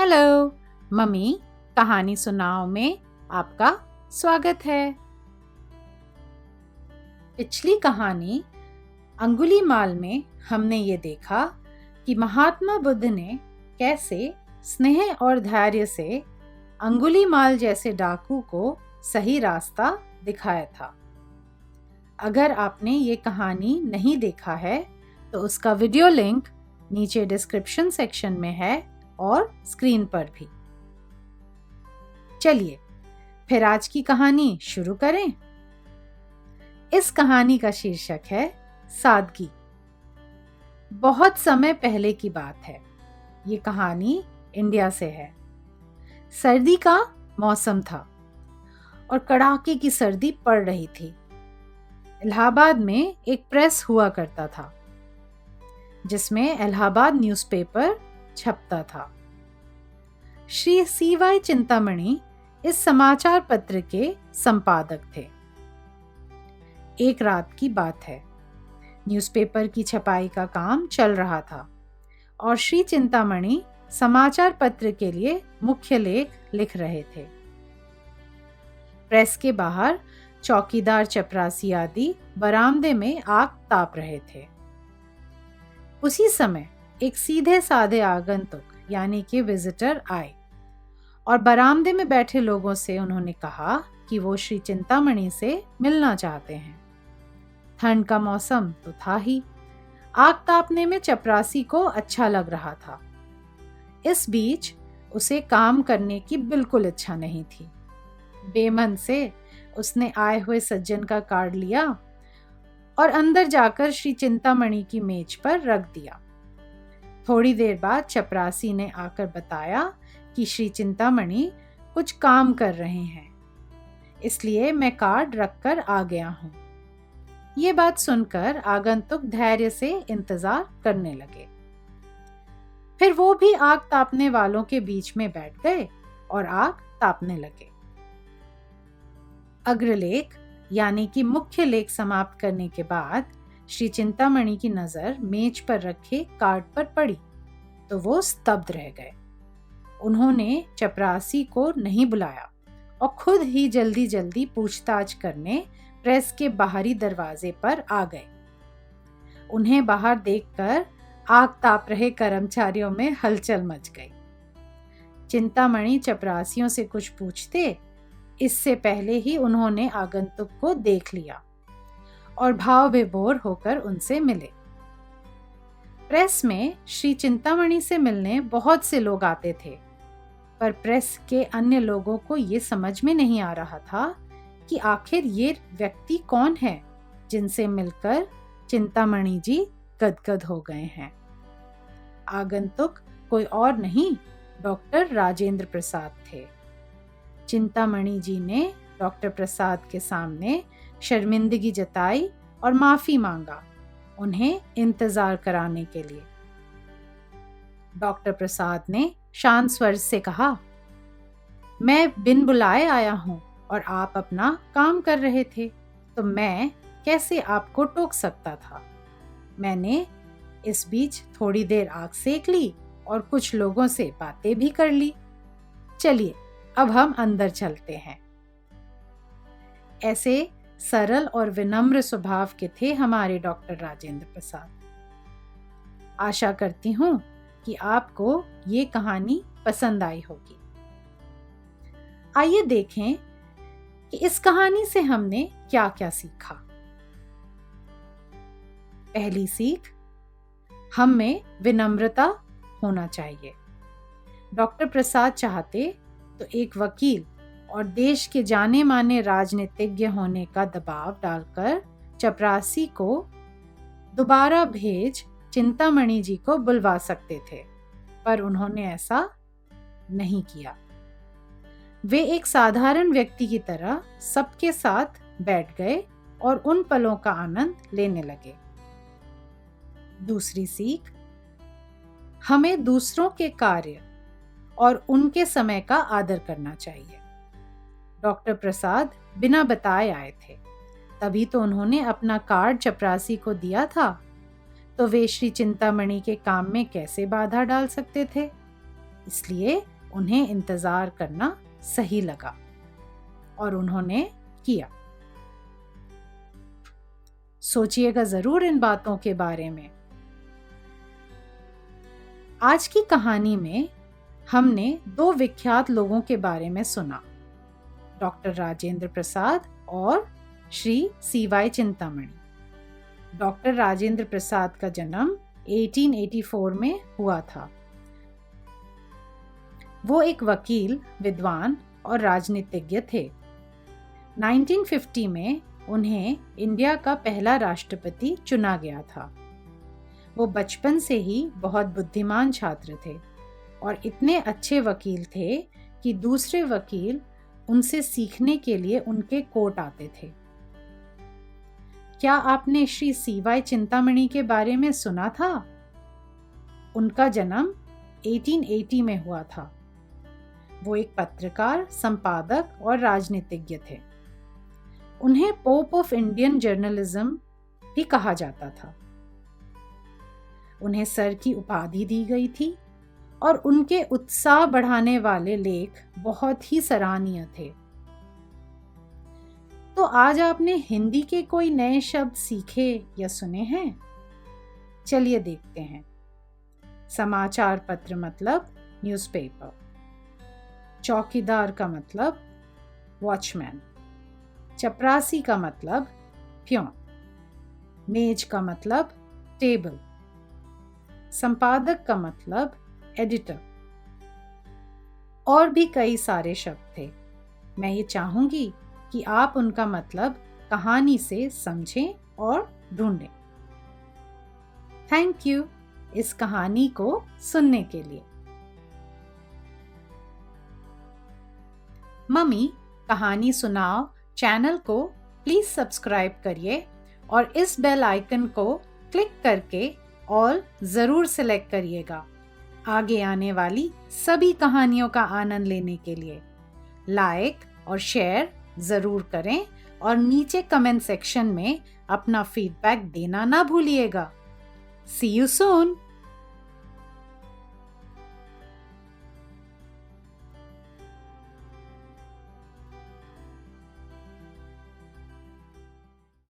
Hello mummy कहानी सुनाओ में आपका स्वागत है। पिछली कहानी अंगुलीमाल में हमने ये देखा कि महात्मा बुद्ध ने कैसे स्नेह और धैर्य से अंगुलीमाल जैसे डाकू को सही रास्ता दिखाया था। अगर आपने ये कहानी नहीं देखा है तो उसका वीडियो लिंक नीचे डिस्क्रिप्शन सेक्शन में है और स्क्रीन पर भी। चलिए फिर आज की कहानी शुरू करें। इस कहानी का शीर्षक है सादगी। बहुत समय पहले की बात है। ये कहानी इंडिया से है। सर्दी का मौसम था और कड़ाके की सर्दी पड़ रही थी। इलाहाबाद में एक प्रेस हुआ करता था जिसमें इलाहाबाद न्यूज़पेपर छपता था। श्री सीवाई चिंतामणि इस समाचार पत्र के संपादक थे। एक रात की बात है। न्यूज़पेपर की छपाई का काम चल रहा था और श्री चिंतामणि समाचार पत्र के लिए मुख्य लेख लिख रहे थे। प्रेस के बाहर चौकीदार चपरासी आदि बरामदे में आग ताप रहे थे। उसी समय एक सीधे साधे आगंतुक यानी कि विजिटर आए और बरामदे में बैठे लोगों से उन्होंने कहा कि वो श्री चिंतामणि से मिलना चाहते हैं। ठंड का मौसम तो था ही। आग तापने में चपरासी को अच्छा लग रहा था। इस बीच उसे काम करने की बिल्कुल इच्छा नहीं थी। बेमन से उसने आए हुए सज्जन का कार्ड लिया और अंदर जाकर श्री चिंतामणि की मेज पर रख दिया। थोड़ी देर बाद चपरासी ने आकर बताया कि श्री चिंतामणि कुछ काम कर रहे हैं, इसलिए मैं कार्ड रखकर आ गया हूं। ये बात सुनकर आगंतुक धैर्य से इंतजार करने लगे। फिर वो भी आग तापने वालों के बीच में बैठ गए और आग तापने लगे। अग्रलेख यानी कि मुख्य लेख समाप्त करने के बाद श्री चिंतामणि की नजर मेज पर रखे कार्ड पर पड़ी तो वो स्तब्ध रह गए। उन्होंने चपरासी को नहीं बुलाया और खुद ही जल्दी जल्दी पूछताछ करने प्रेस के बाहरी दरवाजे पर आ गए। उन्हें बाहर देखकर आग ताप रहे कर्मचारियों में हलचल मच गई। चिंतामणि चपरासियों से कुछ पूछते इससे पहले ही उन्होंने आगंतुक को देख लिया और भाव विभोर होकर उनसे मिले। प्रेस में श्री चिंतामणि से मिलने बहुत से लोग आते थे, पर प्रेस के अन्य लोगों को ये समझ में नहीं आ रहा था कि आखिर ये व्यक्ति कौन है जिनसे मिलकर चिंतामणि जी गदगद हो गए हैं। आगंतुक कोई और नहीं, डॉक्टर राजेंद्र प्रसाद थे। चिंतामणि जी ने डॉक्टर प्रसाद के सामने शर्मिंदगी जताई और माफी मांगा उन्हें इंतजार कराने के लिए। डॉक्टर प्रसाद ने शांत स्वर से कहा, मैं बिन बुलाए आया हूं और आप अपना काम कर रहे थे, तो मैं कैसे आपको टोक सकता था। मैंने इस बीच थोड़ी देर आग सेक ली और कुछ लोगों से बातें भी कर ली। चलिए अब हम अंदर चलते हैं। ऐसे सरल और विनम्र स्वभाव के थे हमारे डॉक्टर राजेंद्र प्रसाद। आशा करती हूं कि आपको ये कहानी पसंद आई होगी। आइए देखें कि इस कहानी से हमने क्या क्या सीखा। पहली सीख, हम में विनम्रता होना चाहिए। डॉक्टर प्रसाद चाहते तो एक वकील और देश के जाने माने राजनीतिज्ञ होने का दबाव डालकर चपरासी को दोबारा भेज चिंतामणि जी को बुलवा सकते थे, पर उन्होंने ऐसा नहीं किया। वे एक साधारण व्यक्ति की तरह सबके साथ बैठ गए और उन पलों का आनंद लेने लगे। दूसरी सीख, हमें दूसरों के कार्य और उनके समय का आदर करना चाहिए। डॉक्टर प्रसाद बिना बताए आए थे, तभी तो उन्होंने अपना कार्ड चपरासी को दिया था, तो वे श्री चिंतामणि के काम में कैसे बाधा डाल सकते थे। इसलिए उन्हें इंतजार करना सही लगा और उन्होंने किया। सोचिएगा जरूर इन बातों के बारे में। आज की कहानी में हमने 2 विख्यात लोगों के बारे में सुना, डॉक्टर राजेंद्र प्रसाद और श्री सीवाई चिंतामणि। डॉक्टर राजेंद्र प्रसाद का जन्म 1884 में हुआ था। वो एक वकील, विद्वान और राजनीतिज्ञ थे। 1950 में उन्हें इंडिया का पहला राष्ट्रपति चुना गया था। वो बचपन से ही बहुत बुद्धिमान छात्र थे और इतने अच्छे वकील थे कि दूसरे वकील उनसे सीखने के लिए उनके कोर्ट आते थे। क्या आपने श्री सीवाई चिंतामणि के बारे में सुना था? उनका जन्म 1880 में हुआ था। वो एक पत्रकार, संपादक और राजनीतिज्ञ थे। उन्हें पोप ऑफ इंडियन जर्नलिज्म भी कहा जाता था। उन्हें सर की उपाधि दी गई थी और उनके उत्साह बढ़ाने वाले लेख बहुत ही सराहनीय थे। तो आज आपने हिंदी के कोई नए शब्द सीखे या सुने हैं? चलिए देखते हैं। समाचार पत्र मतलब न्यूज़पेपर। चौकीदार का मतलब वॉचमैन। चपरासी का मतलब प्योन। मेज का मतलब टेबल। संपादक का मतलब एडिटर। और भी कई सारे शब्द थे। मैं ये चाहूंगी कि आप उनका मतलब कहानी से समझें और ढूंढें। थैंक यू इस कहानी को सुनने के लिए। मम्मी कहानी सुनाओ चैनल को प्लीज सब्सक्राइब करिए और इस बेल आइकन को क्लिक करके ऑल जरूर सिलेक्ट करिएगा आगे आने वाली सभी कहानियों का आनंद लेने के लिए। लाइक और शेयर जरूर करें और नीचे कमेंट सेक्शन में अपना फीडबैक देना ना भूलिएगा। सी यू सून।